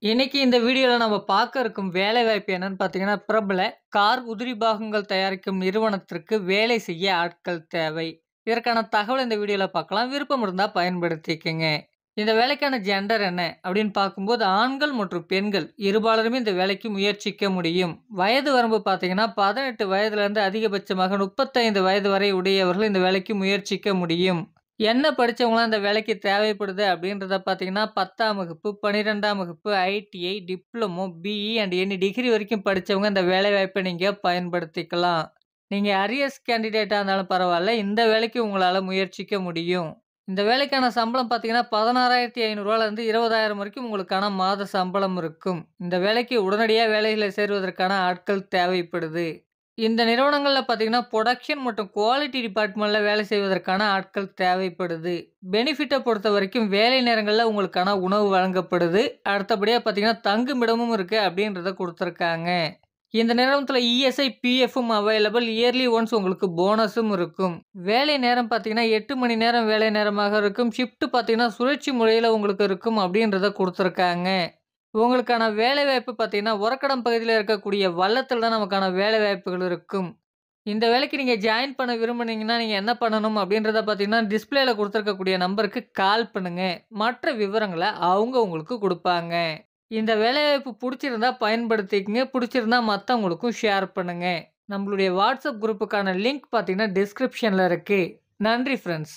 இன்னைக்கு இந்த வீடியோல நம்ம பார்க்க இருக்கும் வேலைவாய்ப்பு என்னன்னு பார்த்தீங்கன்னா, பிரபல கார் உதிரி பாகங்கள் தயாரிக்கும் நிறுவனத்திற்கு வேலை செய்ய ஆட்கள் தேவை. இதற்கான தகவல் இந்த வீடியோல பார்க்கலாம். விருப்பம் இருந்தா பயன்படுத்திக்கங்க. இந்த வேலைக்கான ஜெண்டர் என்ன அப்படின்னு பார்க்கும்போது, ஆண்கள் மற்றும் பெண்கள் இருபாலருமே இந்த வேலைக்கு முயற்சிக்க முடியும். வயது வரம்பு பார்த்தீங்கன்னா, 18 வயதிலிருந்து அதிகபட்சமாக 35 வயது வரை உடையவர்கள் இந்த வேலைக்கு முயற்சிக்க முடியும். என்ன படிச்சவங்கலாம் இந்த வேலைக்கு தேவைப்படுது அப்படின்றத பார்த்தீங்கன்னா, 10ஆம் வகுப்பு, 12ஆம் வகுப்பு, ITI, diploma, BE and any degree வரைக்கும் படிச்சவங்க இந்த வேலைவாய்ப்ப நீங்க பயன்படுத்திக்கலாம். நீங்க அரியர்ஸ் கேண்டிடேட்டா இருந்தாலும் பரவால்ல, இந்த வேலைக்கு உங்களால முயற்சிக்க முடியும். இந்த வேலைக்கான சம்பளம் பார்த்தீங்கன்னா, ரூ. 16,500லேருந்து 20,000 வரைக்கும் உங்களுக்கான மாத சம்பளம் இருக்கும். இந்த வேலைக்கு உடனடியா வேலையில சேருவதற்கான ஆட்கள் தேவைப்படுது. இந்த நிறுவனங்கள்ல பார்த்தீங்கன்னா, புரொடக்ஷன் மற்றும் குவாலிட்டி டிபார்ட்மெண்ட்ல வேலை செய்வதற்கான ஆட்கள் தேவைப்படுது. பெனிஃபிட்ட பொறுத்தவரைக்கும் வேலை நேரங்கள்ல உங்களுக்கான உணவு வழங்கப்படுது. அடுத்தபடியா பார்த்தீங்கன்னா, தங்குமிடமும் இருக்கு அப்படின்றத குடுத்துருக்காங்க. இந்த நிறுவனத்தில இஎஸ்ஐ, பிஎஃப்பும் அவைலபிள். இயர்லி ஒன்ஸ் உங்களுக்கு போனஸும் இருக்கும். வேலை நேரம் பார்த்தீங்கன்னா, 8 மணி நேரம் வேலை நேரமாக இருக்கும். ஷிஃப்ட் பார்த்தீங்கன்னா, சுழற்சி முறையில உங்களுக்கு இருக்கும் அப்படின்றத குடுத்துருக்காங்க. உங்களுக்கான வேலைவாய்ப்பு பார்த்தீங்கன்னா, ஒரக்கடம் பகுதியில இருக்கக்கூடிய வல்லத்துல தான் நமக்கான வேலைவாய்ப்புகள் இருக்கும். இந்த வேலைக்கு நீங்க ஜாயின் பண்ண விரும்புனீங்கன்னா, நீங்க என்ன பண்ணணும் அப்படின்றத பார்த்தீங்கன்னா, டிஸ்ப்ளேல குடுத்துருக்கக்கூடிய நம்பருக்கு கால் பண்ணுங்க. மற்ற விவரங்கள அவங்க உங்களுக்கு குடுப்பாங்க. இந்த வேலைவாய்ப்பு புடிச்சிருந்தா பயன்படுத்திக்கங்க. புடிச்சிருந்தா மத்தவங்களுக்கும் ஷேர் பண்ணுங்க. நம்மளுடைய வாட்ஸ்அப் குரூப்புக்கான லிங்க் பார்த்தீங்கன்னா, டிஸ்கிரிப்ஷன்ல இருக்கு. நன்றி ஃபிரெண்ட்ஸ்.